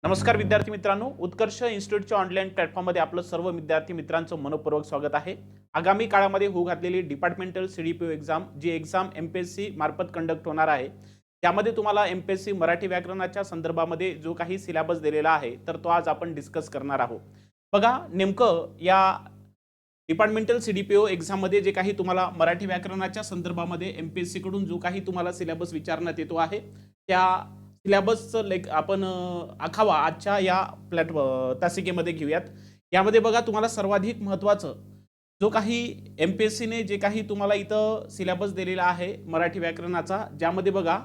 नमस्कार विद्यार्थी मित्रांनो, उत्कर्ष इन्स्टिट्यूटच्या ऑनलाईन प्लॅटफॉर्ममध्ये आपलं सर्व विद्यार्थी मित्रांचं मनपूर्वक स्वागत आहे। आगामी काळामध्ये होऊ घातलेली डिपार्टमेंटल सीडीपीओ एक्झाम जी एक्झाम एमपीएससी मार्फत कंडक्ट होणार आहे, त्यामध्ये तुम्हाला एमपीएससी मराठी व्याकरणाच्या संदर्भामध्ये जो काही सिलेबस दिलेला आहे तर तो आज आपण डिस्कस करणार आहोत। बघा, नेमकं या डिपार्टमेंटल सीडीपीओ एक्झाम मध्ये जे काही तुम्हाला मराठी व्याकरणाच्या संदर्भामध्ये एमपीएससी कडून जो काही तुम्हाला सिलेबस विचारण्यात येतो आहे, त्या सिलेबसचं आपण आखावा आजच्या या तासिकेमध्ये घेऊयात। यामध्ये बघा, तुम्हाला सर्वाधिक महत्त्वाचं जो काही एमपीएससीने जे काही तुम्हाला इथं सिलेबस दिलेला आहे मराठी व्याकरणाचा, ज्यामध्ये बघा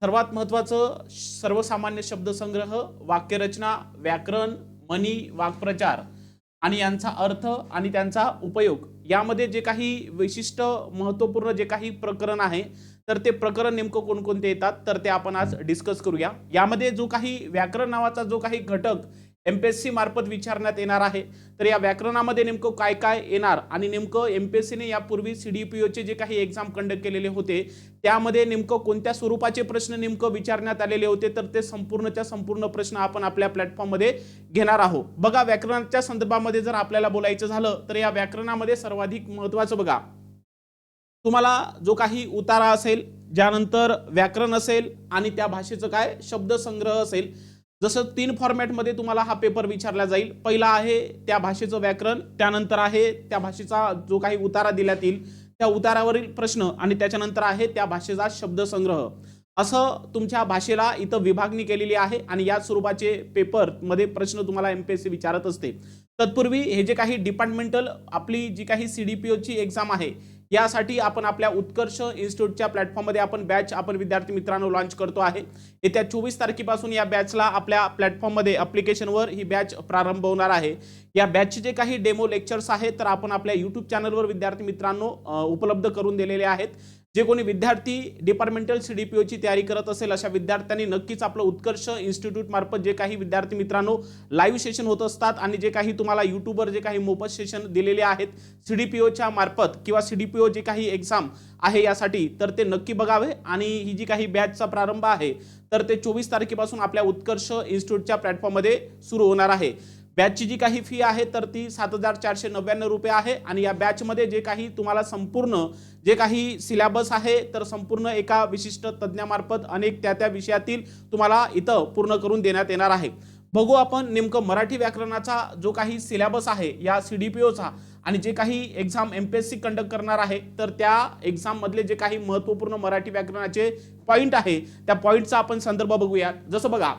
सर्वात महत्त्वाचं सर्वसामान्य शब्दसंग्रह, वाक्यरचना, व्याकरण, म्हणी, वाक्प्रचार आणि यांचा अर्थ आणि त्यांचा उपयोग, यामध्ये जे काही विशिष्ट महत्त्वपूर्ण जे काही प्रकरण आहे तर ते प्रकरण नेमकं कोणकोणते येतात तर ते आपण आज डिस्कस करूया। यामध्ये जो काही व्याकरण नावाचा जो काही घटक एमपीएससी मार्फत विचारण्यात येणार आहे, तर या व्याकरणामध्ये नेमकं काय काय येणार आणि नेमकं एमपीएससीने यापूर्वी सीडीपीओचे जे काही एक्झाम कंडक्ट केलेले होते त्यामध्ये नेमकं कोणत्या स्वरूपाचे प्रश्न नेमकं विचारण्यात आलेले होते, तर ते संपूर्णच्या संपूर्ण प्रश्न आपण आपल्या प्लॅटफॉर्ममध्ये घेणार आहोत। बघा, व्याकरणाच्या संदर्भामध्ये जर आपल्याला बोलायचं झालं तर या व्याकरणामध्ये सर्वाधिक महत्त्वाचं बघा, तुम्हाला जो काही उतारा असेल, ज्यानंतर व्याकरण असेल आणि त्या भाषेचं काय शब्दसंग्रह असेल। जसं 3 फॉर्मॅटमध्ये तुम्हाला हा पेपर विचारला जाईल। पहिला आहे त्या भाषेचं व्याकरण, त्यानंतर आहे त्या भाषेचा जो काही उतारा देण्यात येईल त्या उतारावरील प्रश्न आणि त्याच्यानंतर आहे त्या भाषेचा शब्दसंग्रह। असं तुमच्या भाषेला इथं विभागणी केलेली आहे आणि या स्वरूपाचे पेपर मध्ये प्रश्न तुम्हाला एमपीएससी विचारत असते। तत्पूर्वी हे जे काही डिपार्टमेंटल आपली जी काही सीडीपीओची एक्झाम आहे, यासाठी आपण आपल्या उत्कर्ष इन्स्टिट्यूटच्या प्लॅटफॉर्ममध्ये आपण बॅच विद्यार्थी मित्रांनो लॉन्च करतो आहे। येत्या 24 तारखेपासून या बॅचला आपल्या प्लॅटफॉर्ममध्ये ॲप्लिकेशनवर ही बॅच प्रारंभ होणार आहे। या बॅचचे जे काही डेमो लेक्चर्स आहेत तर आपण आपल्या यूट्यूब चॅनलवर विद्यार्थी मित्रांनो उपलब्ध करून दिलेले आहेत। जे कोणी विद्यार्थी डिपार्टमेंटल सीडीपीओची तयारी करत असेल अशा विद्यार्थ्यांनी नक्कीच आपलं उत्कर्ष इन्स्टिट्यूट मार्फत जे काही विद्यार्थी मित्रांनो लाईव्ह सेशन होत असतात आणि जे काही तुम्हाला यूट्यूबवर जे काही मोफत सेशन दिलेले आहेत सीडीपीओच्या मार्फत किंवा सीडीपीओ जे काही एक्झाम आहे यासाठी, तर ते नक्की बघावे। आणि ही जी काही बॅचचा प्रारंभ आहे तर ते 24 तारखेपासून आपल्या उत्कर्ष इन्स्टिट्यूटच्या प्लॅटफॉर्ममध्ये सुरू होणार आहे। बॅचची जी काही फी आहे तर ती 7499 रुपये आहे आणि या बॅचमध्ये जे काही तुम्हाला संपूर्ण जे काही सिलेबस आहे तर संपूर्ण एका विशिष्ट तज्ञामार्फत अनेक त्या विषयातील तुम्हाला इथं पूर्ण करून देण्यात येणार आहे। बघू आपण नेमकं मराठी व्याकरणाचा जो काही सिलेबस आहे या सीडीपीओचा आणि जे काही एक्झाम एमपीएससी कंडक्ट करणार आहे तर त्या एक्झाम मधले जे काही महत्त्वपूर्ण मराठी व्याकरणाचे पॉइंट आहे त्या पॉइंटचा आपण संदर्भ बघूया। जसं बघा,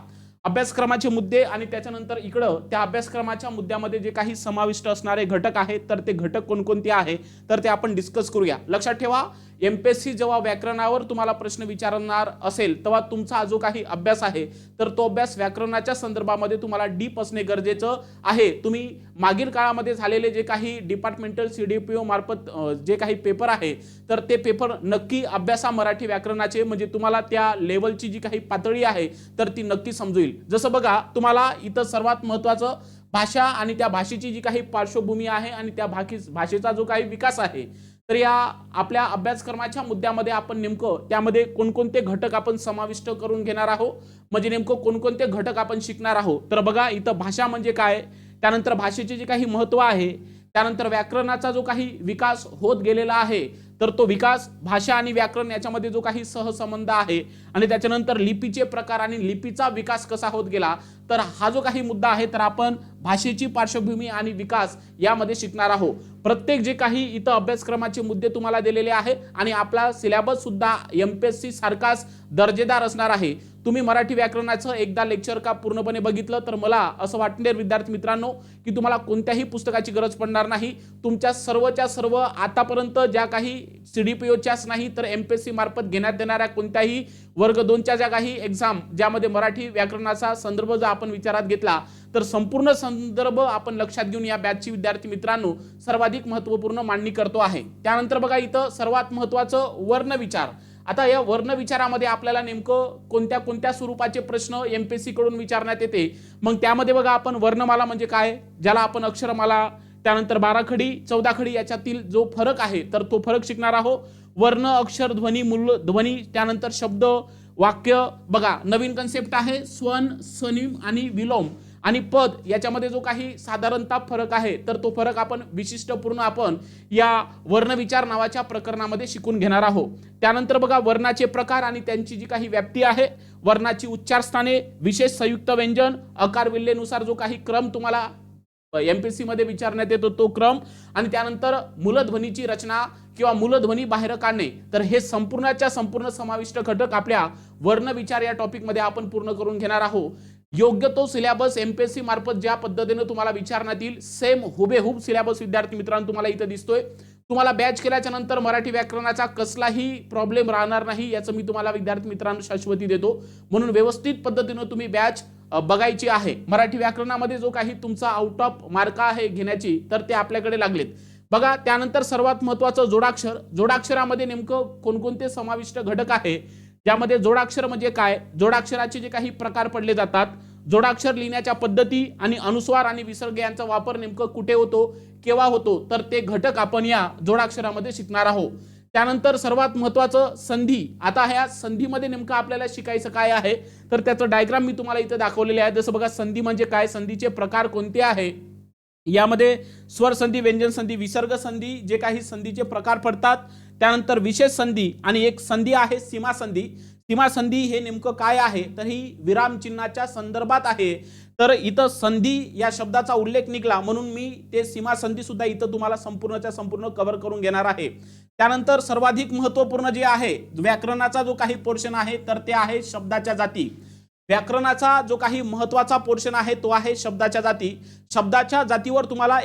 अभ्यासक्रमाचे मुद्दे आणि त्याच्यानंतर इकडं त्या अभ्यासक्रमाच्या मुद्द्यामध्ये जे काही समाविष्ट असणारे घटक आहेत तर ते घटक कोणकोणते आहे तर ते आपण डिस्कस करूया। लक्षात ठेवा, एमपीएससी जेव्हा व्याकरणावर तुम्हाला प्रश्न विचारणार असेल तेव्हा तुमचा जो काही अभ्यास आहे तर तो अभ्यास व्याकरणाच्या संदर्भामध्ये तुम्हाला डीप असणे गरजेचं आहे। तुम्ही मागील काळामध्ये झालेले जे काही डिपार्टमेंटल सीडीपीओ मार्फत जे काही पेपर आहे तर ते पेपर नक्की अभ्यासा मराठी व्याकरणाचे, म्हणजे तुम्हाला त्या लेवलची जी काही पातळी आहे तर ती नक्की समजेल। जसं बघा, तुम्हाला इथं सर्वात महत्त्वाचं भाषा आणि त्या भाषेची जी काही पार्श्वभूमी आहे आणि त्या भाषेचा जो काही विकास आहे तर या आपल्या अभ्यासक्रमाच्या मुद्द्यामध्ये आपण नेमकं त्यामध्ये कोणकोणते घटक आपण समाविष्ट करून घेणार आहोत, म्हणजे नेमकं कोणकोणते घटक आपण शिकणार आहोत। तर बघा, इथं भाषा म्हणजे काय, त्यानंतर भाषेचे जे काही महत्त्व आहे, त्यानंतर व्याकरणाचा जो काही विकास होत गेलेला आहे तर तो विकास, भाषा आणि व्याकरण याच्यामध्ये जो काही सहसंबंध आहे आणि त्याच्यानंतर लिपीचे प्रकार आणि लिपीचा विकास कसा होत गेला, तर हा जो काही मुद्दा आहे तर आपण भाषेची पार्श्वभूमी आणि विकास यामध्ये शिकणार आहोत। प्रत्येक जे काही इथं अभ्यासक्रमाचे मुद्दे तुम्हाला दिलेले आहे आणि आपला सिलेबस सुद्धा एमपीएससी सारखाच दर्जेदार असणार आहे। तुम्ही मराठी व्याकरणाचं एकदा लेक्चर का पूर्णपणे बघितलं तर मला असं वाटणार विद्यार्थी मित्रांनो की तुम्हाला कोणत्याही पुस्तकाची गरज पडणार नाही। तुमच्या सर्वच्या सर्व आतापर्यंत ज्या काही सीडीपीओच्याच नाही तर एमपीएससी मार्फत घेण्यात येणाऱ्या कोणत्याही वर्ग 2च्या ज्या काही एक्झाम ज्यामध्ये मराठी व्याकरणाचा संदर्भ जर आपण विचारात घेतला तर संपूर्ण संदर्भ आपण लक्षात घेऊन या बॅचची विद्यार्थी मित्रांनो सर्वाधिक महत्त्वपूर्ण मांडणी करतो आहे। त्यानंतर बघा, इथं सर्वात महत्त्वाचं वर्ण विचार। आता या वर्ण विचारामध्ये आपल्याला नेमकं कोणत्या कोणत्या स्वरूपाचे प्रश्न एमपीएससी कडून विचारण्यात येते, मग त्यामध्ये बघा आपण वर्णमाला म्हणजे काय, ज्याला आपण अक्षरमाला, त्यानंतर 12 खडी 14 खडी याच्यातील जो फरक आहे तर तो फरक शिकणार आहोत। वर्ण, अक्षर, ध्वनी, मूळ ध्वनी, त्यानंतर शब्द वाक्य बघा नवीन कन्सेप्ट आहे स्वन, स्वनिम आणि विलोम आणि पद याच्यामध्ये जो काही साधारणतः फरक आहे तर तो फरक आपण विशिष्टपूर्ण आपण या वर्णविचार नावाच्या प्रकरणामध्ये शिकून घेणार आहोत. त्यानंतर बघा वर्णाचे प्रकार आणि त्यांची जी काही व्याप्ती आहे, वर्णाची उच्चारस्थाने, विशेष संयुक्त व्यंजन, आकार विल्हेनुसार जो काही क्रम तुम्हाला एमपीएससी मध्ये विचारण्यात येतो तो क्रम, आणि त्यानंतर मूलध्वनीची रचना किंवा मूलध्वनी बाहेर काढणे. तर हे संपूर्णच्या संपूर्ण समाविष्ट घटक आपल्या वर्णविचार या टॉपिक मध्ये आपण पूर्ण करून घेणार आहोत. योग्य तो सिलेबस एमपीएससी मार्फत ज्या पद्धतीने तुम्हाला विचारण्यात येईल सेम हुबेहूब सिलेबस विद्यार्थी मित्रांनो तुम्हाला इथे दिसतोय. तुम्हाला बॅच केल्याच्या नंतर मराठी व्याकरणाचा कसलाही प्रॉब्लेम राहणार नाही याचं मी तुम्हाला विद्यार्थी मित्रांनो शाश्वती देतो. म्हणून व्यवस्थित पद्धतीने तुम्ही बॅच बघायची आहे. मराठी व्याकरणामध्ये जो काही तुमचा आउट ऑफ मार्क आहे घेण्याची तर ते आपल्याकडे लागलेत. बघा त्यानंतर सर्वात महत्त्वाचं जोडाक्षर. जोडाक्षरामध्ये नेमकं कोणकोणते समाविष्ट घटक आहे, ज्यामध्ये जोडाक्षर म्हणजे काय, जोडाक्षराचे जे काही प्रकार पडले जातात, जोडाक्षर लिहिण्याच्या पद्धती आणि अनुस्वार आणि विसर्ग यांचा वापर नेमकं कुठे होतो, केव्हा होतो, तर ते घटक आपण या जोडाक्षरामध्ये शिकणार आहोत. त्यानंतर सर्वात महत्त्वाचं संधी. आता ह्या संधीमध्ये नेमकं आपल्याला शिकायचं काय आहे तर त्याचं डायग्राम मी तुम्हाला इथे दाखवलेले आहे. जसं बघा संधी म्हणजे काय, संधीचे प्रकार कोणते आहे, यामध्ये स्वर संधी, व्यंजन संधी, विसर्ग संधी जे काही संधीचे प्रकार पडतात. त्यानंतर विशेष संधी आणि एक संधी आहे सीमा संधी. सीमा संधी हे नेमकं काय आहे तर ही विराम चिन्हाच्या संदर्भात आहे. तर इथं संधी या शब्दाचा उल्लेख निघाला म्हणून मी ते सीमा संधी सुद्धा इथं तुम्हाला संपूर्णच्या संपूर्ण कव्हर करून घेणार आहे. त्यानंतर सर्वाधिक महत्त्वपूर्ण जे आहे व्याकरणाचा जो काही पोर्शन आहे तर ते आहे शब्दाच्या जाती. व्याकरणाचा जो काही महत्त्वाचा पोर्शन आहे तो आहे शब्दाच्या जाती. शब्दाच्या जातीवर तुम्हाला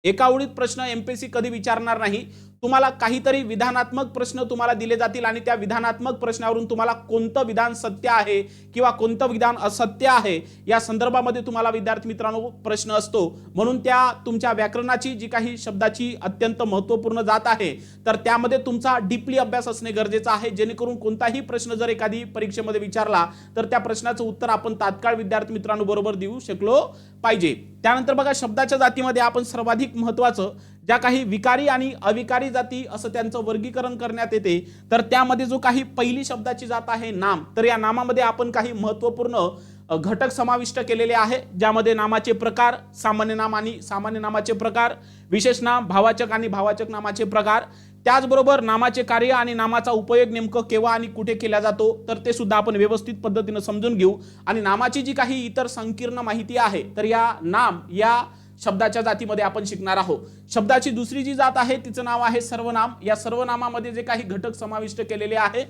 एका ओळीत प्रश्न एमपीएससी कधी विचारणार नाही. तुम्हाला काहीतरी विधानात्मक प्रश्न तुम्हाला दिले जातील आणि त्या विधानात्मक प्रश्नावरून तुम्हाला कोणतं विधान सत्य आहे किंवा कोणतं विधान असत्य आहे या संदर्भामध्ये तुम्हाला विद्यार्थी मित्रांनो प्रश्न असतो. म्हणून त्या तुमच्या व्याकरणाची जी काही शब्दाची अत्यंत महत्त्वपूर्ण जात आहे तर त्यामध्ये तुमचा डीपली अभ्यास असणे गरजेचं आहे, जेणेकरून कोणताही प्रश्न जर एखादी परीक्षेमध्ये विचारला तर त्या प्रश्नाचं उत्तर आपण तात्काळ विद्यार्थी मित्रांनो बरोबर देऊ शकलो पाहिजे. त्यानंतर बघा शब्दाच्या जातीमध्ये आपण सर्वाधिक महत्त्वाचं ज्या काही विकारी आणि अविकारी जाती असं त्यांचं वर्गीकरण करण्यात येते. तर त्यामध्ये जो काही पहिली शब्दाची जात आहे नाम, तर या नामामध्ये आपण काही महत्त्वपूर्ण घटक समाविष्ट केलेले आहे, ज्यामध्ये नामाचे प्रकार, सामान्य नाम आणि सामान्य नामाचे प्रकार, विशेष नाम, भावाचक आणि भावाचक नामाचे प्रकार, त्याचबरोबर नामाचे कार्य आणि नामाचा उपयोग नेमकं केव्हा आणि कुठे केला जातो तर ते सुद्धा आपण व्यवस्थित पद्धतीने समजून घेऊ. आणि नामाची जी काही इतर संकीर्ण माहिती आहे तर या नाम या शब्दाच्या जातीमध्ये आपण शिकणार आहोत. शब्दाची दुसरी जी जात आहे तिचं नाव आहे सर्वनाम. या सर्वनामामध्ये जे काही घटक समाविष्ट केलेले आहे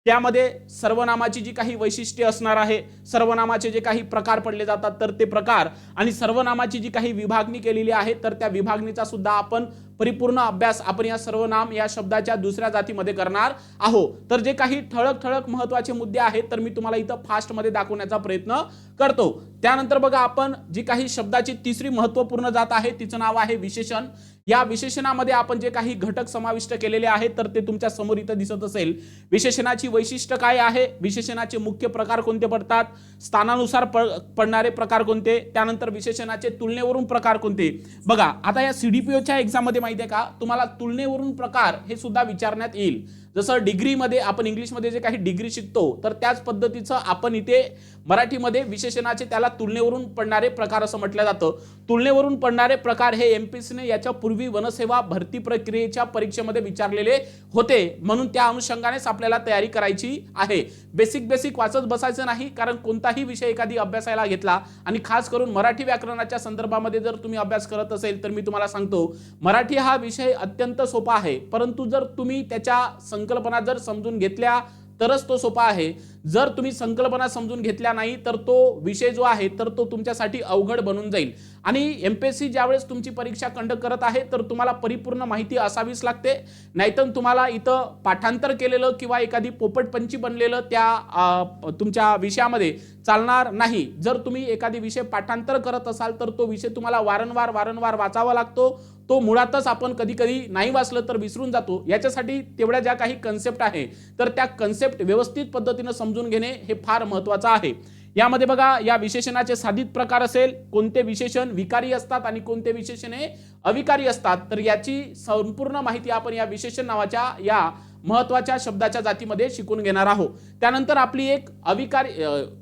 त्यामध्ये सर्वनामाची जी काही वैशिष्ट्ये असणार आहे, सर्वनामाचे जे काही प्रकार पडले जातात तर ते प्रकार आणि सर्वनामाची जी काही विभागणी केलेली आहे तर त्या विभागणीचा सुद्धा आपण परिपूर्ण अभ्यास आपण या सर्वनाम या शब्दाच्या दुसऱ्या जातीमध्ये करणार आहोत. तर जे काही ठळक महत्त्वाचे मुद्दे आहेत तर मी तुम्हाला इथं फास्ट मध्ये दाखवण्याचा प्रयत्न करतो. त्यानंतर बघा आपण जी काही शब्दाची तिसरी महत्त्वपूर्ण जात आहे तिचं नाव आहे विशेषण. या विशेषणामध्ये आपण जे काही घटक समाविष्ट केलेले आहेत तर ते तुमच्या समोर इथं दिसत असेल. विशेषणाची वैशिष्ट्य काय आहे, विशेषणाचे मुख्य प्रकार कोणते पडतात, स्थानानुसार पडणारे प्रकार कोणते, त्यानंतर विशेषणाचे तुलनेवरून प्रकार कोणते. बघा आता या सीडीपीओच्या एक्झाम मध्ये माहिती आहे का तुम्हाला तुलनेवरून प्रकार हे सुद्धा विचारण्यात येईल. जसं डिग्रीमध्ये आपण इंग्लिशमध्ये जे काही डिग्री शिकतो तर त्याच पद्धतीचं आपण इथे मराठीमध्ये विशेषणाचे त्याला तुलनेवरून पडणारे प्रकार असं म्हटलं जातं. तुलनेवरून पडणारे प्रकार हे एमपीएससीने याच्या पूर्वी वनसेवा भरती प्रक्रियेच्या परीक्षेमध्ये विचारलेले होते, म्हणून त्या अनुषंगानेच आपल्याला तयारी करायची आहे. बेसिक वाचत बसायचं नाही, कारण कोणताही विषय एखादी अभ्यासायला घेतला आणि खास करून मराठी व्याकरणाच्या संदर्भामध्ये जर तुम्ही अभ्यास करत असेल तर मी तुम्हाला सांगतो मराठी हा विषय अत्यंत सोपा आहे, परंतु जर तुम्ही त्याच्या संकल्पना जर समजून घेतल्या तरच तो सोपा आहे. जर तुम्ही संकल्पना समजून घेतल्या नाही तर तो विषय जो आहे तर तो तुमच्यासाठी अवघड बनून जाईल. आणि एमपीएससी ज्यावेळेस तुमची परीक्षा कंडक्ट करत आहे तर तुम्हाला परिपूर्ण माहिती असावीच लागते, नाहीतर तुम्हाला इथं पाठांतर केलेलं किंवा एखादी पोपटपंची बनलेलं त्या तुमच्या विषयामध्ये चालणार नाही. जर तुम्ही एखादी विषय पाठांतर करत असाल तर तो विषय तुम्हाला वारंवार वाचावा लागतो. तो मुळातच आपण कधी नाही वाचलं तर विसरून जातो. याच्यासाठी तेवढ्या ज्या काही कन्सेप्ट आहे तर त्या कन्सेप्ट व्यवस्थित पद्धतीने समजून घेणे हे फार महत्त्वाचं आहे. यामध्ये बघा या विशेषणाचे साधित प्रकार असेल, कोणते विशेषण विकारी असतात आणि कोणते विशेषणे अविकारी असतात, तर याची संपूर्ण माहिती आपण या विशेषण नावाच्या या महत्वाच्या शब्दाच्या जातीमध्ये शिकून घेणार आहोत. त्यानंतर आपली एक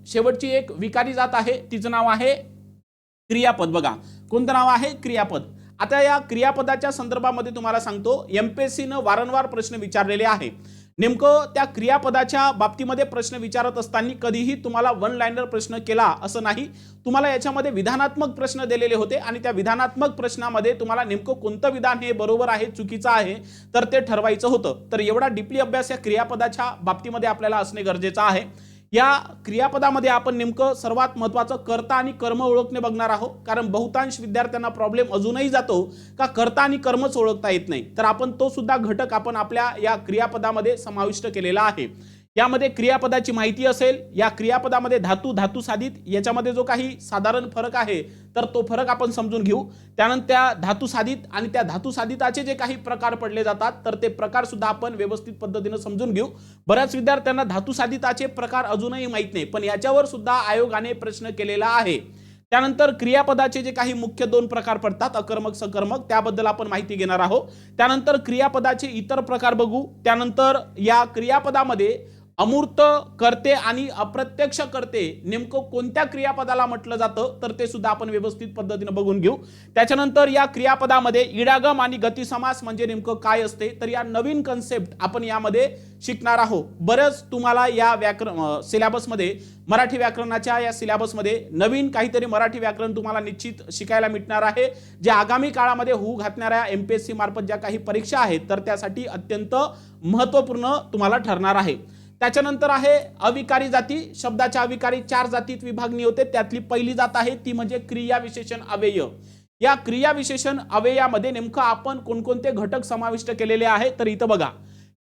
शेवटची एक विकारी जात आहे, तिचं नाव आहे क्रियापद. बघा कोणतं नाव आहे? क्रियापद. आता या क्रियापदाच्या संदर्भामध्ये तुम्हाला सांगतो, एमपीएससीनं वारंवार प्रश्न विचारलेले आहे. नेमकं त्या क्रियापदाच्या बाबतीमध्ये प्रश्न विचारत असताना कधीही तुम्हाला वन लाइनर प्रश्न केला असं नाही. तुम्हाला याच्यामध्ये विधानात्मक प्रश्न दिलेले होते आणि त्या विधानात्मक प्रश्नामध्ये तुम्हाला नेमकं कोणतं विधान हे बरोबर आहे चुकीचं आहे तर ते ठरवायचं होतं. तर एवढा डीपली अभ्यास या क्रियापदाच्या बाबतीमध्ये आपल्याला असणे गरजेचं आहे. या क्रियापदामध्ये आपण नेमकं सर्वात महत्त्वाचं कर्ता आणि कर्म ओळखणे बघणार आहोत, कारण बहुतांश विद्यार्थ्यांना प्रॉब्लेम अजूनही जातो का कर्ता आणि कर्मच ओळखता येत नाही. तर आपण तो सुद्धा घटक आपण आपल्या या क्रियापदामध्ये समाविष्ट केलेला आहे. यामध्ये क्रियापदाची माहिती असेल, या क्रियापदामध्ये धातू, धातू साधित याच्यामध्ये जो काही साधारण फरक आहे तर तो फरक आपण समजून घेऊ. त्यानंतर त्या धातू साधित आणि त्या धातू साधिताचे जे काही प्रकार पडले जातात तर ते प्रकार सुद्धा आपण व्यवस्थित पद्धतीने समजून घेऊ. बऱ्याच विद्यार्थ्यांना धातू साधिताचे प्रकार अजूनही माहित नाही, पण याच्यावर सुद्धा आयोगाने प्रश्न केलेला आहे. त्यानंतर क्रियापदाचे जे काही मुख्य दोन प्रकार पडतात, अकर्मक सकर्मक, त्याबद्दल आपण माहिती घेणार आहोत. त्यानंतर क्रियापदाचे इतर प्रकार बघू. त्यानंतर या क्रियापदामध्ये अमूर्त कर्ते आणि अप्रत्यक्ष कर्ते नेमकं कोणत्या क्रियापदाला म्हटलं जातं तर ते सुद्धा आपण व्यवस्थित पद्धतीने बघून घेऊ. त्याच्यानंतर या क्रियापदामध्ये इडागम आणि गती समास म्हणजे नेमकं काय असते तर या नवीन कन्सेप्ट आपण यामध्ये शिकणार आहोत. बरंच तुम्हाला या सिलेबसमध्ये, मराठी व्याकरणाच्या या सिलेबसमध्ये नवीन काहीतरी मराठी व्याकरण तुम्हाला निश्चित शिकायला मिळणार आहे, जे आगामी काळामध्ये होऊ घातणाऱ्या एमपीएससी मार्फत ज्या काही परीक्षा आहेत तर त्यासाठी अत्यंत महत्त्वपूर्ण तुम्हाला ठरणार आहे. त्याच्यानंतर आहे अविकारी जाती. शब्दाच्या अविकारी 4 जातीत विभागणी होते, त्यातली पहिली जात आहे ती म्हणजे क्रिया विशेषण अव्यय. या क्रिया विशेषण अव्ययामध्ये नेमकं आपण कोणकोणते घटक समाविष्ट केलेले आहे तर इथं बघा,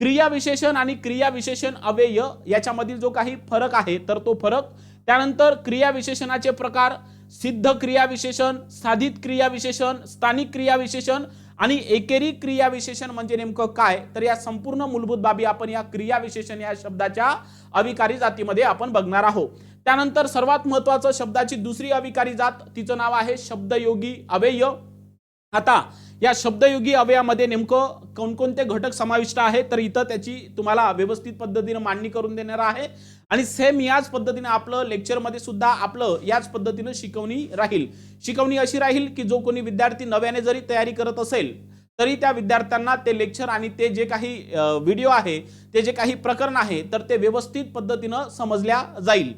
क्रिया विशेषण आणि क्रिया विशेषण अव्यय याच्यामधील जो काही फरक आहे तर तो फरक. त्यानंतर क्रिया विशेषणाचे प्रकार, सिद्ध क्रिया विशेषण, साधित क्रिया विशेषण, स्थानिक क्रिया विशेषण आणि एकेरी क्रिया विशेषण म्हणजे नेमकं काय तर या संपूर्ण मूलभूत बाबी आपण या क्रिया विशेषण या शब्दाच्या अविकारी जातीमध्ये आपण बघणार आहोत. त्यानंतर सर्वात महत्त्वाचं शब्दाची दुसरी अविकारी जात, तिचं नाव आहे शब्दयोगी अव्यय. आता या शब्दयोगी अव्ययामध्ये नेमकं कोणकोणते घटक समाविष्ट आहेत तर इथं त्याची तुम्हाला व्यवस्थित पद्धतीने मांडणी करून देणार आहे आणि सेम याच पद्धतीने आपलं लेक्चरमध्ये सुद्धा आपलं याच पद्धतीने शिकवणी राहील. शिकवणी अशी राहील की जो कोणी विद्यार्थी नव्याने जरी तयारी करत असेल तरी त्या विद्यार्थ्यांना ते लेक्चर आणि ते जे काही व्हिडिओ आहे, ते जे काही प्रकरण आहे तर ते व्यवस्थित पद्धतीने समजल्या जाईल.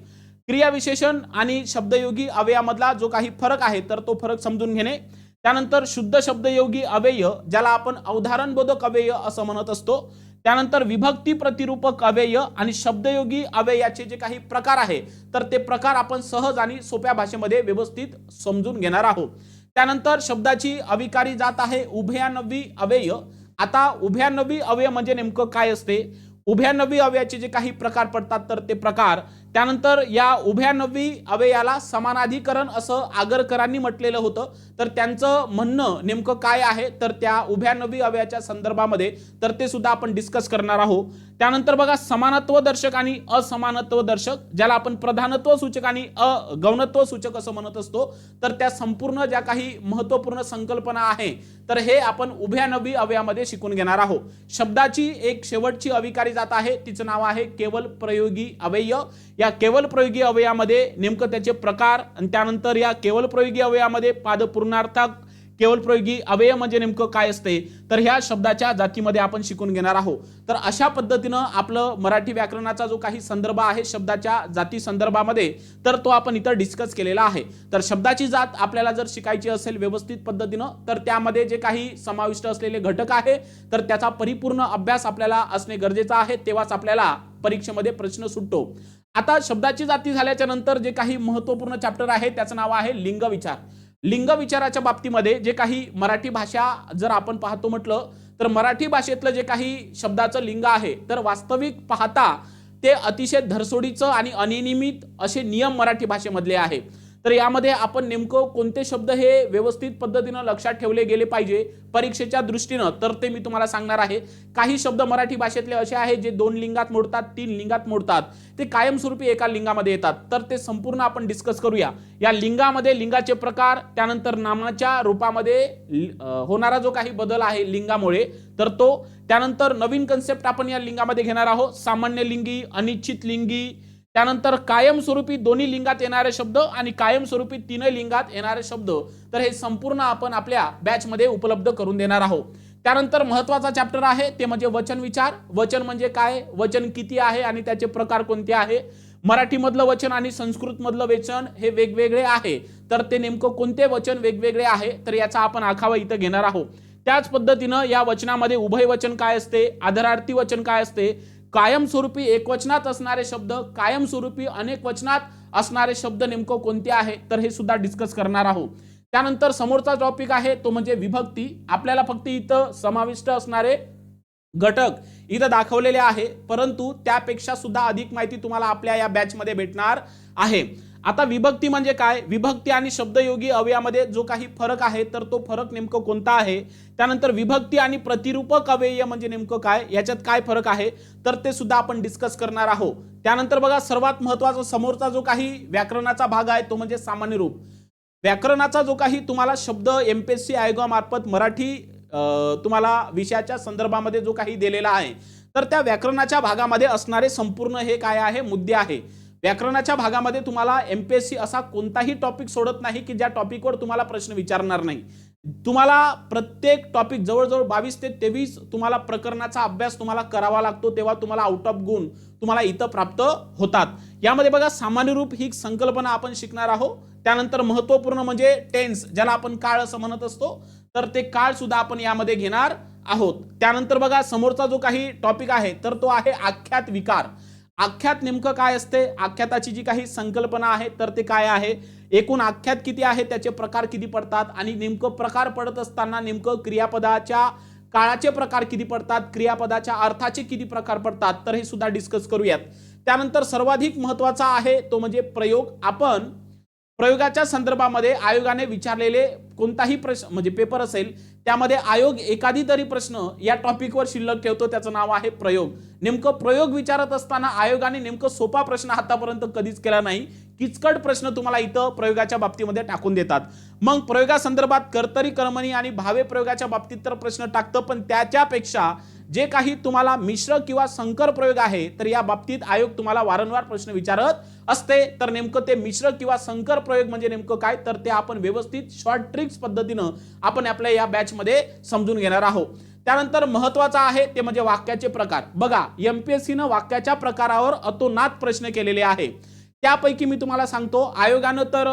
क्रिया विशेषण आणि शब्दयोगी अव्ययामधला जो काही फरक आहे तर तो फरक समजून घेणे. त्यानंतर शुद्ध शब्दयोगी अव्यय, ज्याला आपण अवधारणबोधक अव्यय असं म्हणत असतो. त्यानंतर विभक्ती प्रतिरूपक अव्यय आणि शब्दयोगी अव्ययाचे जे काही प्रकार आहे तर ते प्रकार आपण सहज आणि सोप्या भाषेमध्ये व्यवस्थित समजून घेणार आहोत. त्यानंतर शब्दाची अविकारी जात आहे उभयान्वयी अव्यय. आता उभयान्वयी अव्यय म्हणजे नेमकं काय असते, उभयान्वयी अव्ययाचे जे काही प्रकार पडतात तर ते प्रकार. त्यानंतर या उभयान्वयी अव्ययाला समानाधिकरण असं आगरकरांनी म्हटलेलं होतं, तर त्यांचं म्हणणं नेमकं काय आहे तर त्या उभयान्वयी अव्ययाच्या संदर्भामध्ये तर ते सुद्धा आपण डिस्कस करणार आहोत. त्यानंतर बघा समानत्व दर्शक आणि असमानत्व दर्शक, ज्याला आपण प्रधानत्व सूचक आणि अगौणत्व सूचक असं म्हणत असतो, तर त्या संपूर्ण ज्या काही महत्त्वपूर्ण संकल्पना आहे तर हे आपण उभयान्वयी अव्ययामध्ये शिकून घेणार आहोत. शब्दाची एक शेवटची अविकारी जात आहे, तिचं नाव आहे केवल प्रयोगी अव्यय. या केवल प्रयोगी अव्ययामध्ये नेमकं त्याचे प्रकार आणि त्यानंतर या केवल प्रयोगी अव्ययामध्ये पादपूर्णार्थक केवल प्रयोगी अव्यय म्हणजे नेमकं काय असते तर ह्या शब्दाच्या जातीमध्ये आपण शिकून घेणार आहोत. तर अशा पद्धतीनं आपलं मराठी व्याकरणाचा जो काही संदर्भ आहे शब्दाच्या जाती संदर्भामध्ये तर तो आपण इथं डिस्कस केलेला आहे. तर शब्दाची जात आपल्याला जर शिकायची असेल व्यवस्थित पद्धतीनं तर त्यामध्ये जे काही समाविष्ट असलेले घटक आहे तर त्याचा परिपूर्ण अभ्यास आपल्याला असणे गरजेचं आहे, तेव्हाच आपल्याला परीक्षेमध्ये प्रश्न सुटतो. आता शब्दाची जाती झाल्याच्या नंतर जे काही महत्त्वपूर्ण चॅप्टर आहे त्याचं नाव आहे लिंग विचार. लिंग विचाराच्या बाबतीमध्ये जे काही मराठी भाषा जर आपण पाहतो म्हटलं तर मराठी भाषेतलं जे काही शब्दाचं लिंग आहे तर वास्तविक पाहता ते अतिशय धरसोडीचं आणि अनियमित असे नियम मराठी भाषेमधले आहे. तर यामध्ये आपण नेमकं कोणते शब्द हे व्यवस्थित पद्धतीनं लक्षात ठेवले गेले पाहिजे परीक्षेच्या दृष्टीनं, तर ते मी तुम्हाला सांगणार आहे. काही शब्द मराठी भाषेतले असे आहेत जे 2 लिंगात मोडतात, 3 लिंगात मोडतात, ते कायमस्वरूपी एका लिंगामध्ये येतात. तर ते संपूर्ण आपण डिस्कस करूया. या लिंगामध्ये लिंगाचे प्रकार, त्यानंतर नामाच्या रूपामध्ये होणारा जो काही बदल आहे लिंगामुळे, तर तो, त्यानंतर नवीन कन्सेप्ट आपण या लिंगामध्ये घेणार आहोत, सामान्य लिंगी, अनिश्चित लिंगी, त्यानंतर कायमस्वरूपी दोन्ही लिंगात येणारे शब्द आणि कायमस्वरूपी तीनही लिंगात येणारे शब्द. तर हे संपूर्ण आपण आपल्या बॅचमध्ये उपलब्ध करून देणार आहोत. त्यानंतर महत्त्वाचा चॅप्टर आहे ते म्हणजे वचन विचार. वचन म्हणजे काय, वचन किती आहे आणि त्याचे प्रकार कोणते आहे, मराठीमधलं वचन आणि संस्कृतमधलं वचन हे वेगवेगळे आहे, तर ते नेमकं कोणते वचन वेगवेगळे आहे, तर याचा आपण आढावा इथं घेणार आहोत. त्याच पद्धतीनं या वचनामध्ये उभय वचन काय असते, आदरार्थी वचन काय असते, कायमस्वरूपी एकवचनात असणारे शब्द, कायमस्वरूपी अनेक वचनात असणारे शब्द नेमकं कोणते आहे, तर हे सुद्धा डिस्कस करणार आहोत. त्यानंतर समोरचा टॉपिक आहे तो म्हणजे विभक्ती. आपल्याला फक्त इथं समाविष्ट असणारे घटक इथं दाखवलेले आहे, परंतु त्यापेक्षा सुद्धा अधिक माहिती तुम्हाला आपल्या या बॅचमध्ये भेटणार आहे. आता विभक्ती म्हणजे काय, विभक्ती आणि शब्दयोगी अव्ययामध्ये जो काही फरक आहे तर तो फरक नेमकं कोणता आहे, त्यानंतर विभक्ती आणि प्रतिरूपक अव्यय म्हणजे नेमकं काय, याच्यात काय फरक आहे, तर ते सुद्धा आपण डिस्कस करणार आहोत. त्यानंतर बघा सर्वात महत्त्वाचा समोरचा जो काही व्याकरणाचा भाग आहे तो म्हणजे सामान्य रूप. व्याकरणाचा जो काही तुम्हाला शब्द एमपीएससी आयोगामार्फत मराठी तुम्हाला विषयाच्या संदर्भामध्ये जो काही दिलेला आहे, तर त्या व्याकरणाच्या भागामध्ये असणारे संपूर्ण हे काय आहे, मुद्दे आहे. व्याकरणाच्या भागामध्ये तुम्हाला एमपीएससी असा कोणताही टॉपिक सोडत नाही की ज्या टॉपिकवर तुम्हाला प्रश्न विचारणार नाही. तुम्हाला प्रत्येक टॉपिक जवळजवळ 22 ते 23 तुम्हाला प्रकरणाचा अभ्यास तुम्हाला करावा लागतो, तेव्हा तुम्हाला आउट ऑफ गुण तुम्हाला इथं प्राप्त होतात. यामध्ये बघा सामान्य रूप ही संकल्पना आपण शिकणार आहोत. त्यानंतर महत्त्वपूर्ण म्हणजे टेन्स, ज्याला आपण काळ असं म्हणत असतो, तर ते काळ सुद्धा आपण यामध्ये घेणार आहोत. त्यानंतर बघा समोरचा जो काही टॉपिक आहे तर तो आहे आख्यात विकार. आख्यात नेमकं काय असते, आख्याताची जी काही संकल्पना आहे तर ते काय आहे, एकूण आख्यात किती आहे, त्याचे प्रकार किती पडतात आणि नेमकं प्रकार पडत असताना नेमकं क्रियापदाच्या काळाचे प्रकार किती पडतात, क्रियापदाच्या अर्थाचे किती प्रकार पडतात, तर हे सुद्धा डिस्कस करूयात. त्यानंतर सर्वाधिक महत्त्वाचा आहे तो म्हणजे प्रयोग. आपण प्रयोगाच्या संदर्भामध्ये आयोगाने विचारलेले कोणताही प्रश्न म्हणजे पेपर असेल त्यामध्ये आयोग एखादी तरी प्रश्न या टॉपिकवर शिल्लक ठेवतो, त्याचं नाव आहे प्रयोग. नेमकं प्रयोग विचारत असताना आयोगाने नेमकं सोपा प्रश्न आतापर्यंत कधीच केला नाही. किचकट प्रश्न तुम्हाला इथं प्रयोगाच्या बाबतीमध्ये टाकून देतात. मग प्रयोगासंदर्भात कर्तरी कर्मणी आणि भावे प्रयोगाच्या बाबतीत तर प्रश्न टाकतं, पण त्याच्यापेक्षा जे काही तुम्हाला मिश्र किंवा संकर प्रयोग आहे तर या बाबतीत आयोग तुम्हाला वारंवार प्रश्न विचारत असते. तर नेमकं ते मिश्र किंवा संकर प्रयोग म्हणजे नेमकं काय, तर ते आपण व्यवस्थित शॉर्ट ट्रिक्स पद्धतीनं आपण आपल्या या बॅचमध्ये समजून घेणार आहोत. त्यानंतर महत्त्वाचा आहे ते म्हणजे वाक्याचे प्रकार. बघा एमपीएससीनं वाक्याच्या प्रकारावर अतोनात प्रश्न केलेले आहे. त्यापैकी मी तुम्हाला सांगतो, आयोगानं तर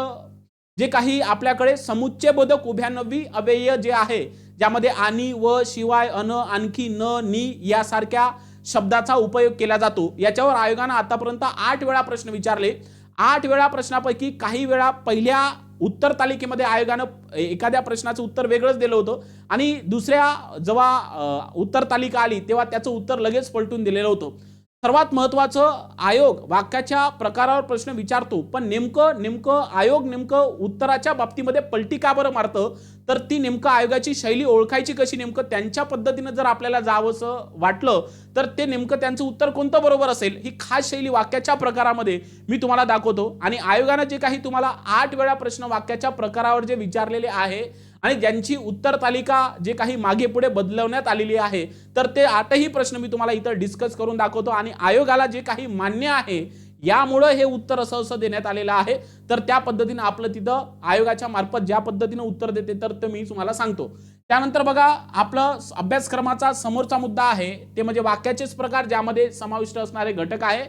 जे काही आपल्याकडे समुच्चयबोधक उभयान्वयी अव्यय जे आहे, ज्यामध्ये आणि, व, शिवाय, अन, आणखी, न, नी यासारख्या शब्दाचा उपयोग केला जातो, याच्यावर आयोगानं आतापर्यंत 8 वेळा प्रश्न विचारले. 8 वेळा प्रश्नापैकी काही वेळा पहिल्या उत्तर तालिकेमध्ये आयोगानं एखाद्या प्रश्नाचं उत्तर वेगळंच दिलं होतं आणि दुसऱ्या जेव्हा उत्तर तालिका आली तेव्हा त्याचं उत्तर लगेच पलटून दिलेलं होतं. सर्वात महत्त्वाचं, आयोग वाक्याच्या प्रकारावर प्रश्न विचारतो, पण नेमकं आयोग नेमकं उत्तराच्या बाबतीमध्ये पलटी का बरं मारतं, तर ती नेमकं आयोगाची शैली ओळखायची कशी, नेमकं त्यांच्या पद्धतीनं जर आपल्याला जावंसं वाटलं तर ते नेमकं त्यांचं उत्तर कोणतं बरोबर असेल, ही खास शैली वाक्याच्या प्रकारामध्ये मी तुम्हाला दाखवतो. आणि आयोगानं जे काही तुम्हाला 8 वेळा प्रश्न वाक्याच्या प्रकारावर जे विचारलेले आहे आणि ज्यांची उत्तर तालिका जे काही मागे पुढे बदलवण्यात आलेली आहे, तर ते 8ही प्रश्न मी तुम्हाला इथं डिस्कस करून दाखवतो. आणि आयोगाला जे काही मान्य आहे यामुळे हे उत्तर असं देण्यात आलेलं आहे, तर त्या पद्धतीने आपलं तिथं आयोगाच्या मार्फत ज्या पद्धतीने उत्तर देते तर ते मी तुम्हाला सांगतो. त्यानंतर बघा आपलं अभ्यासक्रमाचा समोरचा मुद्दा आहे ते म्हणजे वाक्याचेच प्रकार, ज्यामध्ये समाविष्ट असणारे घटक आहे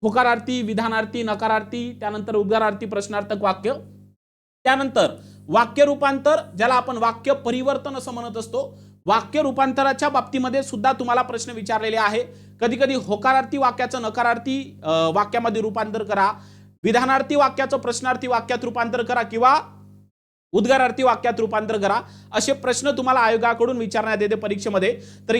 होकारार्थी, विधानार्थी, नकारार्थी, त्यानंतर उद्गारार्थी, प्रश्नार्थक वाक्य. त्यानंतर वाक्य रूपांतर, ज्याला आपण वाक्य परिवर्तन असं म्हणत असतो. वाक्य रूपांतराच्या बाबतीमध्ये सुद्धा तुम्हाला प्रश्न विचारलेले आहे. कधी कधी होकारार्थी वाक्याचं नकारार्थी वाक्यामध्ये रूपांतर करा, विधानार्थी वाक्याचं प्रश्नार्थी वाक्यात रूपांतर करा किंवा उद्गारार्थी वाक्यात रूपांतर करा, असे प्रश्न तुम्हाला आयोगाकडून विचारण्यात येते परीक्षेमध्ये. तर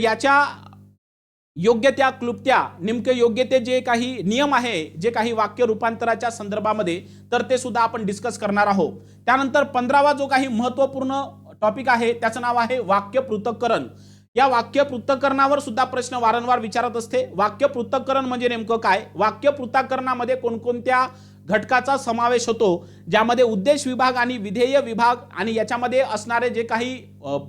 योग्य त्या क्लुप्त्या, नेमके योग्य ते जे काही नियम आहे, जे काही वाक्य रूपांतराच्या संदर्भामध्ये, तर ते सुद्धा आपण डिस्कस करणार आहोत. त्यानंतर 15वा जो काही महत्त्वपूर्ण टॉपिक आहे त्याचं नाव आहे वाक्य पृथक्करण. या वाक्य पृथक्करणावर सुद्धा प्रश्न वारंवार विचारत असते. वाक्य पृथक्करण म्हणजे नेमकं काय, वाक्य पृथक्करणामध्ये कोणकोणत्या घटकाचा समावेश होतो, ज्यामध्ये उद्देश विभाग आणि विधेय विभाग आणि याच्यामध्ये असणारे जे काही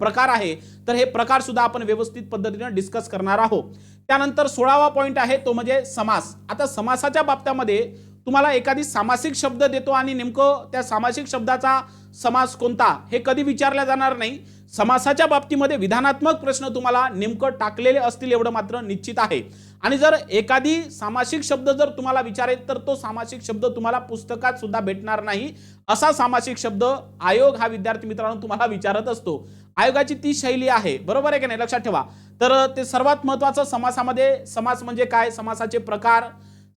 प्रकार आहे, तर हे प्रकार सुद्धा आपण व्यवस्थित पद्धतीने डिस्कस करणार आहोत. त्यानंतर 16वा पॉइंट आहे तो म्हणजे समास. आता समासाच्या बाबतीमध्ये तुम्हाला एखादी सामासिक शब्द देतो आणि नेमकं त्या सामासिक शब्दाचा समास कोणता हे कधी विचारला जाणार नाही. समासाच्या बाबतीमध्ये विधानात्मक प्रश्न तुम्हाला नेमकं टाकलेले असतील एवढं मात्र निश्चित आहे. आणि जर एखादी सामासिक शब्द जर तुम्हाला विचारेल तर तो सामासिक शब्द तुम्हाला पुस्तकात सुद्धा भेटणार नाही. असा सामासिक शब्द आयोग हा विद्यार्थी मित्रांनो तुम्हाला विचारत असतो. आयोगाची ती शैली आहे, बरोबर आहे की नाही, लक्षात ठेवा. तर ते सर्वात महत्त्वाचं समासामध्ये, समास म्हणजे काय, समासाचे प्रकार,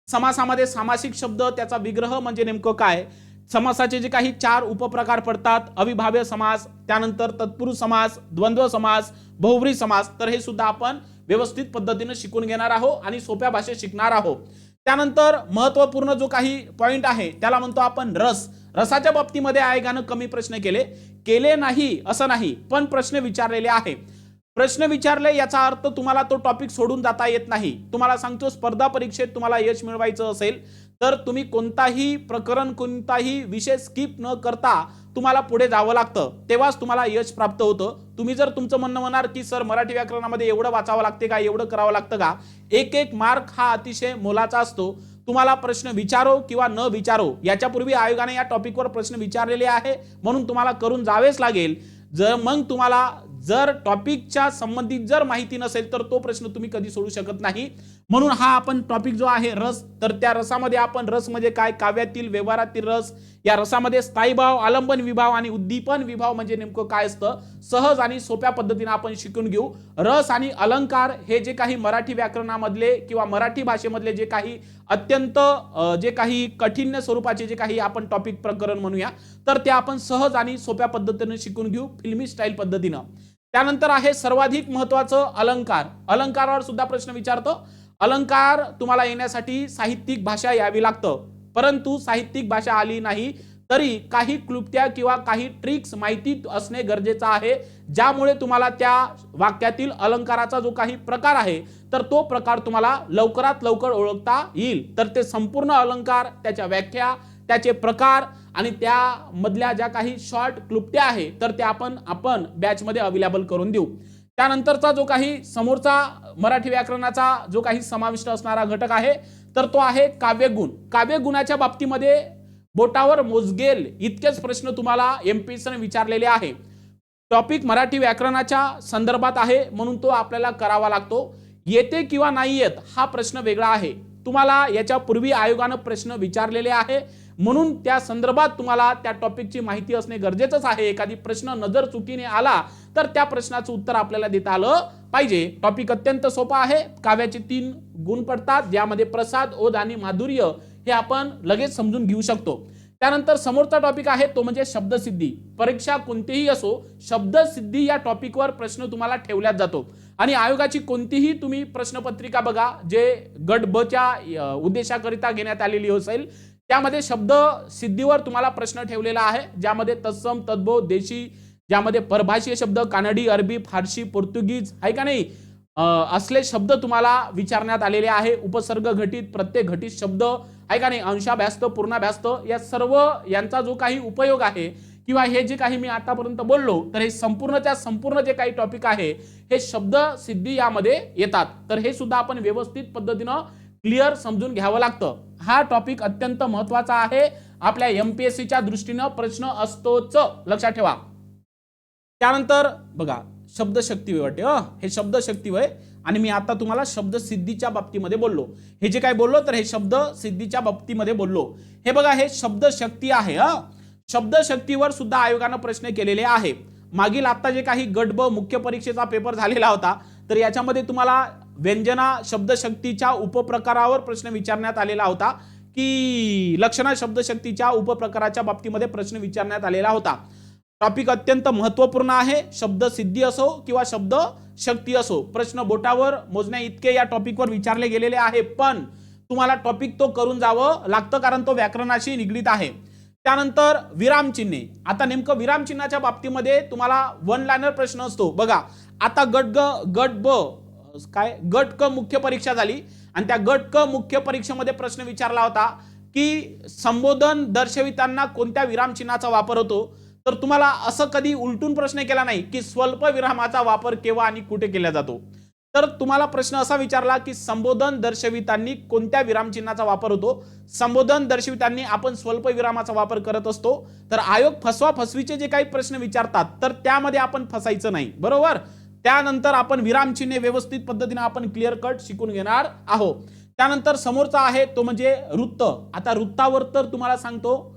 समासामध्ये सामासिक शब्द, त्याचा विग्रह म्हणजे नेमकं काय, समासाचे जे काही 4 उपप्रकार पडतात, अविभाव्य समास, त्यानंतर तत्पुरुष समास, द्वंद्व समास, बहुब्रीही समास, तर हे सुद्धा आपण व्यवस्थित पद्धतीने शिकून घेणार आहोत आणि सोप्या भाषेत शिकणार आहोत. त्यानंतर महत्त्वपूर्ण जो काही पॉइंट आहे त्याला म्हणतो आपण रस. रसाच्या बाबतीमध्ये आयोगानं कमी प्रश्न केले नाही असं नाही, पण प्रश्न विचारलेले आहे. प्रश्न विचारले याचा अर्थ तुम्हाला तो टॉपिक सोडून जाता येत नाही. तुम्हाला सांगतो, स्पर्धा परीक्षेत तुम्हाला यश मिळवायचं असेल तर तुम्ही कोणताही प्रकरण, कोणताही विषय स्किप न करता तुम्हाला पुढे जावं लागतं, तेव्हाच तुम्हाला यश प्राप्त होतं. तुम्ही जर तुमचं म्हणणं म्हणाल की सर मराठी व्याकरणामध्ये एवढं वाचावं लागते का, एवढं करावं लागतं का, एक मार्क हा अतिशय मोलाचा असतो. तुम्हाला प्रश्न विचारो किंवा न विचारो, याच्यापूर्वी आयोगाने या टॉपिकवर प्रश्न विचारलेले आहे, म्हणून तुम्हाला करून जावेच लागेल. मग तुम्हाला जर टॉपिकच्या संबंधित जर माहिती नसेल तर तो प्रश्न तुम्ही कधी सोडू शकत नाही. म्हणून हा आपण टॉपिक जो आहे रस, तर त्या रसामध्ये आपण, रस म्हणजे काय, काव्यातील व्यवहारातील रस, या रसामध्ये स्थायी भाव, आलंबन विभाव आणि उद्दीपन विभाव म्हणजे नेमकं काय असतं, सहज आणि सोप्या पद्धतीने आपण शिकून घेऊ. रस आणि अलंकार हे जे काही मराठी व्याकरणामधले किंवा मराठी भाषेमधले जे काही अत्यंत जे काही कठीण स्वरूपाचे जे काही आपण टॉपिक प्रकरण म्हणूया, तर ते आपण सहज आणि सोप्या पद्धतीने शिकून घेऊ, फिल्मी स्टाईल पद्धतीनं. त्यानंतर आहे सर्वाधिक महत्त्वाचं अलंकार. अलंकारावर सुद्धा प्रश्न विचारतो. अलंकार तुम्हाला येण्यासाठी साहित्यिक भाषा यावी लागतं, परंतु साहित्यिक भाषा आली नाही तरी काही क्लुप्त्या किंवा काही ट्रिक्स माहिती असणे गरजेचं आहे, ज्यामुळे तुम्हाला त्या वाक्यातील अलंकाराचा जो काही प्रकार आहे तर तो प्रकार तुम्हाला लवकरात लवकर ओळखता येईल. तर ते संपूर्ण अलंकार, त्याच्या व्याख्या, त्याचे प्रकार आणि त्यामधल्या ज्या काही शॉर्ट क्लुप्त्या आहे तर ते आपण बॅचमध्ये अवेलेबल करून देऊ. त्यानंतरचा जो काही समोरचा मराठी व्याकरणाचा जो काही समाविष्ट असणारा घटक आहे तर तो आहे काव्यगुण. काव्यगुणाच्या बाबतीमध्ये बोटावर मोजगेल इतकेच प्रश्न तुम्हाला एमपीएससीने विचारलेले आहे. टॉपिक मराठी व्याकरणाच्या संदर्भात आहे म्हणून तो आपल्याला करावा लागतो. येते किंवा नाही येत हा प्रश्न वेगळा आहे. तुम्हाला याच्या पूर्वी आयोगानं प्रश्न विचारलेले आहे, म्हणून त्या संदर्भात तुम्हाला त्या टॉपिकची माहिती असणे गरजेचंच आहे. एखादी प्रश्न नजर चुकीने आला तर त्या प्रश्नाचं उत्तर आपल्याला देता आलं पाहिजे. टॉपिक अत्यंत सोपा आहे. काव्याचे 3 गुण पडतात, ज्यामध्ये प्रसाद, ओध आणि माधुर्य हे आपण लगेच समजून घेऊ शकतो. त्यानंतर समोरचा टॉपिक आहे तो म्हणजे शब्दसिद्धी. परीक्षा कोणतीही असो, शब्दसिद्धी या टॉपिकवर प्रश्न तुम्हाला ठेवल्याच जातो. आणि आयोगाची कोणतीही तुम्ही प्रश्नपत्रिका बघा जे गट ब च्या उद्देशाकरिता घेण्यात आलेली असेल, त्यामध्ये शब्द सिद्धीवर तुम्हाला प्रश्न ठेवलेला आहे, ज्यामध्ये तत्सम, तद्भव, देशी, ज्यामध्ये परभाषीय शब्द कानडी, अरबी, फारसी, पोर्तुगीज आहे का नाही, असले शब्द तुम्हाला विचारण्यात आलेले आहे. उपसर्ग घटित, प्रत्येक घटित शब्द आहे का नाही, अंशाभ्यास्त, पूर्णाभ्यास्त, या सर्व यांचा जो काही उपयोग आहे किंवा हे जे काही मी आतापर्यंत बोललो तर हे संपूर्ण जे काही टॉपिक आहे हे शब्द सिद्धी यामध्ये येतात. तर हे सुद्धा आपण व्यवस्थित पद्धतीनं क्लिअर समजून घ्यावं लागतं. हा टॉपिक अत्यंत महत्त्वाचा आहे. आपल्या एमपीएससीच्या दृष्टीनं प्रश्न असतोच, लक्षात ठेवा. त्यानंतर बघा शब्दशक्ती वाटते, हे शब्दशक्ती वय, आणि मी आता तुम्हाला शब्द सिद्धीच्या बाबतीमध्ये बोललो. हे जे काय बोललो तर हे शब्द सिद्धीच्या बाबतीमध्ये बोललो. हे बघा हे शब्दशक्ती आहे. शब्दशक्तीवर सुद्धा आयोगानं प्रश्न केलेले आहे. मागील आता जे काही गट ब मुख्य परीक्षेचा पेपर झालेला होता तर याच्यामध्ये तुम्हाला व्यंजना शब्दशक्तीच्या उपप्रकारावर प्रश्न विचारण्यात आलेला होता की लक्षणा शब्दशक्तीच्या उपप्रकाराच्या बाबतीमध्ये प्रश्न विचारण्यात आलेला होता. टॉपिक अत्यंत महत्त्वपूर्ण आहे. शब्द सिद्धी असो किंवा शब्द शक्ती असो, प्रश्न बोटावर मोजण्या इतके या टॉपिकवर विचारले गेलेले आहे, पण तुम्हाला टॉपिक तो करून जावं लागतं कारण तो व्याकरणाशी निगडीत आहे. त्यानंतर विरामचिन्हे. आता नेमकं विरामचिन्हाच्या बाबतीमध्ये तुम्हाला वन लाइनर प्रश्न असतो बघा. आता गट क मुख्य परीक्षा झाली आणि त्या गट क मुख्य परीक्षेमध्ये प्रश्न विचारला होता की संबोधन दर्शविताना कोणत्या विरामचिन्हाचा वापर होतो. तर तुम्हाला असं कधी उलटून प्रश्न केला नाही की स्वल्प विरामाचा वापर केव्हा आणि कुठे केला जातो. तर तुम्हाला प्रश्न असा विचारला की संबोधन दर्शविताना कोणत्या विरामचिन्हाचा वापर होतो. संबोधन दर्शविताना आपण स्वल्प विरामाचा वापर करत असतो. तर आयोग फसवीचे जे काही प्रश्न विचारतात तर त्यामध्ये आपण फसायचं नाही, बरोबर. त्यानंतर आपण विरामचिन्हे व्यवस्थित पद्धतीने आपण क्लिअर कट शिकून घेणार आहोत. त्यानंतर समोरचा आहे तो म्हणजे वृत्त. आता वृत्तावर तर तुम्हाला सांगतो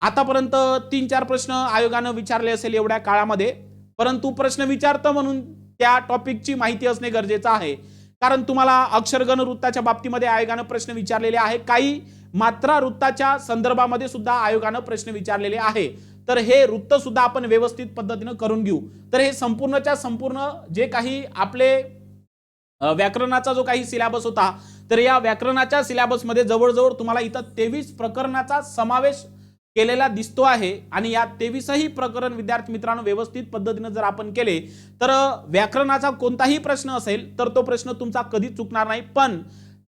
आतापर्यंत 3-4 प्रश्न आयोगानं विचारले असेल एवढ्या काळामध्ये, परंतु प्रश्न विचारतं म्हणून त्या टॉपिकची माहिती असणे गरजेचं आहे. कारण तुम्हाला अक्षरगण वृत्ताच्या बाबतीमध्ये आयोगानं प्रश्न विचारलेले आहे, काही मात्रा वृत्ताच्या संदर्भामध्ये सुद्धा आयोगानं प्रश्न विचारलेले आहे. तर हे वृत्त सुद्धा आपण व्यवस्थित पद्धतीने करून घेऊ. तर हे संपूर्णच्या संपूर्ण जे काही आपले व्याकरणाचा जो काही सिलेबस होता तर या व्याकरणाच्या सिलेबसमध्ये जवळजवळ तुम्हाला इथं 23 प्रकरणाचा समावेश केलेला दिसतो आहे आणि या 23ही प्रकरण विद्यार्थी मित्रांनो व्यवस्थित पद्धतीने जर आपण केले तर व्याकरणाचा कोणताही प्रश्न असेल तर तो प्रश्न तुमचा कधीच चुकणार नाही. पण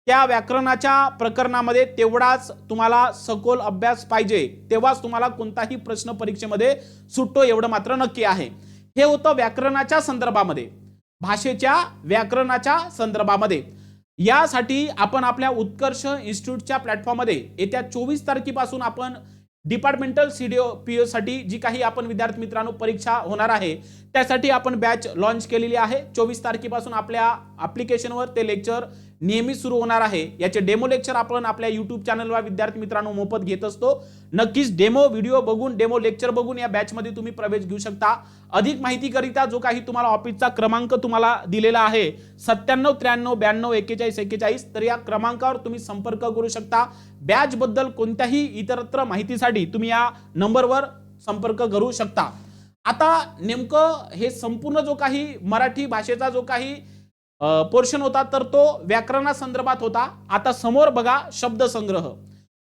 त्या व्याकरणाच्या प्रकरणामध्ये तेवढाच तुम्हाला सखोल अभ्यास पाहिजे, तेव्हाच तुम्हाला कोणताही प्रश्न परीक्षेमध्ये सुटतो एवढं मात्र नक्की आहे. हे होतं व्याकरणाच्या संदर्भामध्ये, भाषेच्या व्याकरणाच्या संदर्भामध्ये. यासाठी आपण आपल्या उत्कर्ष इन्स्टिट्यूटच्या प्लॅटफॉर्ममध्ये येत्या 24 तारखेपासून आपण डिपार्टमेंटल CDPO साठी जी काही आपण विद्यार्थी मित्रांनो परीक्षा होणार आहे त्यासाठी आपण बॅच लॉन्च केलेली आहे. 24 तारखेपासून आपल्या ऍप्लिकेशनवर ते लेक्चर नियमित सुरू होणार आहे. याचे डेमो लेक्चर आपण आपल्या YouTube चॅनलवर विद्यार्थी मित्रांनो मोफत घेत असतो. नक्कीच डेमो व्हिडिओ बघून, डेमो लेक्चर बघून या बॅचमध्ये तुम्ही प्रवेश घेऊ शकता. अधिक माहितीकरिता जो काही तुम्हाला ऑफिसचा क्रमांक तुम्हाला दिलेला आहे 9793924141, तर या क्रमांकावर तुम्ही संपर्क करू शकता. बॅच बद्दल कोणत्याही इतरत्र माहितीसाठी तुम्ही या नंबरवर संपर्क करू शकता. आता नेमकं हे संपूर्ण जो काही मराठी भाषेचा जो काही पोर्शन होता तर तो व्याकरणासंदर्भात होता. आता समोर बघा शब्दसंग्रह.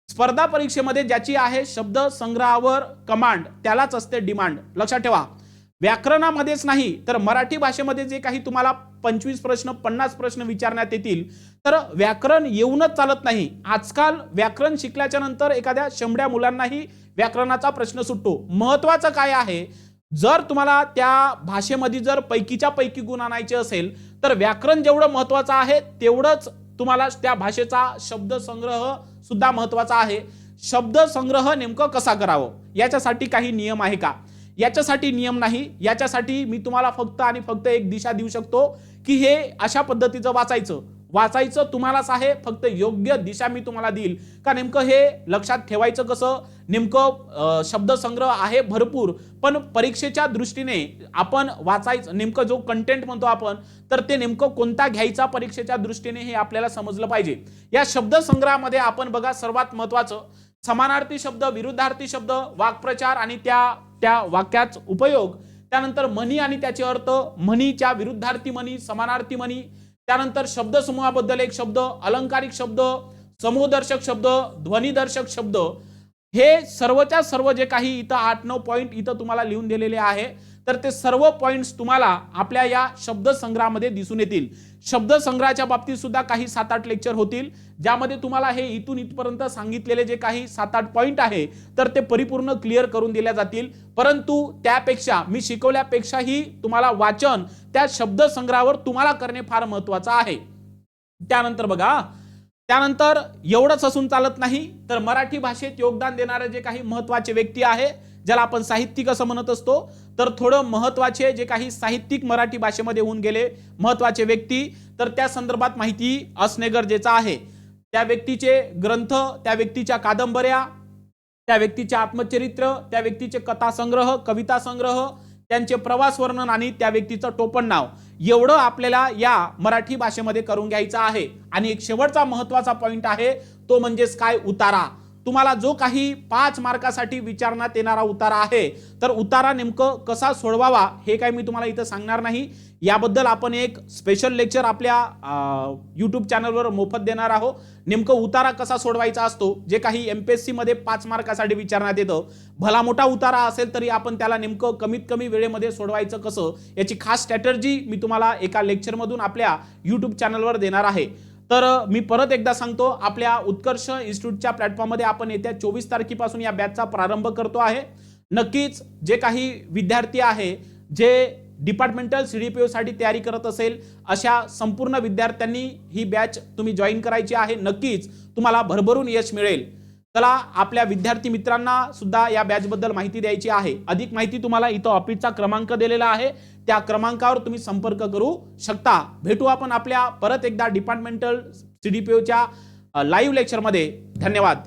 स्पर्धा परीक्षेमध्ये ज्याची आहे शब्द संग्रहावर कमांड त्यालाच असते डिमांड. लक्षात ठेवा, व्याकरणामध्येच नाही तर मराठी भाषेमध्ये जे काही तुम्हाला 25 प्रश्न 50 प्रश्न विचारण्यात येतील तर व्याकरण येऊनच चालत नाही. आजकाल व्याकरण शिकल्याच्या नंतर एखाद्या शंभड्या मुलांनाही व्याकरणाचा प्रश्न सुटतो. महत्वाचं काय आहे, जर तुम्हाला त्या भाषेमध्ये जर पैकीच्या पैकी गुण आणायचे असेल तर व्याकरण जेवढं महत्वाचं आहे तेवढंच तुम्हाला त्या भाषेचा शब्द संग्रह सुद्धा महत्वाचा आहे. शब्द संग्रह नेमकं कसा करावं याच्यासाठी काही नियम आहे का? याच्यासाठी नियम नाही. याच्यासाठी मी तुम्हाला फक्त आणि फक्त एक दिशा देऊ शकतो की हे अशा पद्धतीचं वाचायचं तुम्हालाच आहे. फक्त योग्य दिशा मी तुम्हाला देईल का नेमकं हे लक्षात ठेवायचं कसं. नेमकं शब्दसंग्रह आहे भरपूर, पण परीक्षेच्या दृष्टीने आपण वाचायचं नेमकं जो कंटेंट म्हणतो आपण तर ते नेमकं कोणता घ्यायचा परीक्षेच्या दृष्टीने हे आपल्याला समजलं पाहिजे. या शब्दसंग्रहामध्ये आपण बघा सर्वात महत्वाचं समानार्थी शब्द, विरुद्धार्थी शब्द, वाक्प्रचार आणि त्या वाक्याचा उपयोग, त्यानंतर म्हणी आणि त्याचे अर्थ, म्हणीच्या विरुद्धार्थी म्हणी, समानार्थी म्हणी, त्यानंतर शब्दसमूहाबद्दल एक शब्द, अलंकारिक शब्द, समूहदर्शक शब्द, ध्वनिदर्शक शब्द, हे सर्वच्या सर्व जे काही इथं 8-9 पॉइंट इथं तुम्हाला लिहून दिलेले आहे तर ते सर्व पॉइंट्स तुम्हाला आपल्या या शब्दसंग्रहामध्ये दिसून येतील. शब्दसंग्रहाच्या बाबतीत सुद्धा काही 7-8 लेक्चर होतील ज्यामध्ये तुम्हाला हे इथून इथपर्यंत सांगितलेले जे काही 7-8 पॉइंट आहे तर ते परिपूर्ण क्लिअर करून दिल्या जातील. परंतु त्यापेक्षा मी शिकवल्यापेक्षाही तुम्हाला वाचन त्या शब्दसंग्रहावर तुम्हाला करणे फार महत्वाचं आहे. त्यानंतर बघा, त्यानंतर एवढंच असून चालत नाही तर मराठी भाषेत योगदान देणारे जे काही महत्वाचे व्यक्ती आहे ज्याला आपण साहित्यिक असं म्हणत असतो तर थोडं महत्वाचे जे काही साहित्यिक मराठी भाषेमध्ये होऊन गेले महत्वाचे व्यक्ती तर त्या संदर्भात माहिती असणे गरजेचं आहे. त्या व्यक्तीचे ग्रंथ, त्या व्यक्तीच्या कादंबऱ्या, त्या व्यक्तीचे आत्मचरित्र, त्या व्यक्तीचे कथा संग्रह, कविता संग्रह, त्यांचे प्रवास वर्णन आणि त्या व्यक्तीचं टोपण नाव एवढं आपल्याला या मराठी भाषेमध्ये करून घ्यायचं आहे. आणि एक शेवटचा महत्वाचा पॉइंट आहे तो म्हणजेच काय, उतारा. तुम्हाला जो काही 5 मार्कासाठी विचारण्यात येणारा उतारा आहे, तर उतारा नेमकं कसा सोडवावा हे काही मी तुम्हाला इथं सांगणार नाही. याबद्दल आपण एक स्पेशल लेक्चर आपल्या YouTube चॅनलवर मोफत देणार आहोत. नेमकं उतारा कसा सोडवायचा असतो, जे काही MPSC मध्ये 5 मार्कासाठी विचारण्यात येतं. भला मोठा उतारा असेल तरी आपण त्याला नेमकं कमीत कमी वेळेमध्ये सोडवायचं कसं, याची खास स्ट्रॅटेजी मी तुम्हाला एका लेक्चरमधून आपल्या YouTube चॅनलवर देणार आहे. तर मी परत एकदा सांगतो, आपल्या उत्कर्ष इन्स्टिट्यूटच्या प्लॅटफॉर्ममध्ये आपण येत्या 24 तारखेपासून या बॅचचा प्रारंभ करतो आहे. नक्कीच जे काही विद्यार्थी आहे, जे डिपार्टमेंटल CDPO साठी तयारी करत असेल, अशा संपूर्ण विद्यार्थ्यांनी ही बॅच तुम्ही जॉईन करायची आहे. नक्कीच तुम्हाला भरभरून यश मिळेल. चला, आपल्या विद्यार्थी मित्रांना सुद्धा या बॅच बद्दल माहिती द्यायची आहे. अधिक माहिती तुम्हाला इथं ऑफिसचा क्रमांक दिलेला आहे, त्या क्रमांकावर तुम्ही संपर्क करू शकता. भेटू आपण आपल्या परत एकदा डिपार्टमेंटल CDPOच्या लाईव्ह लेक्चरमध्ये. धन्यवाद.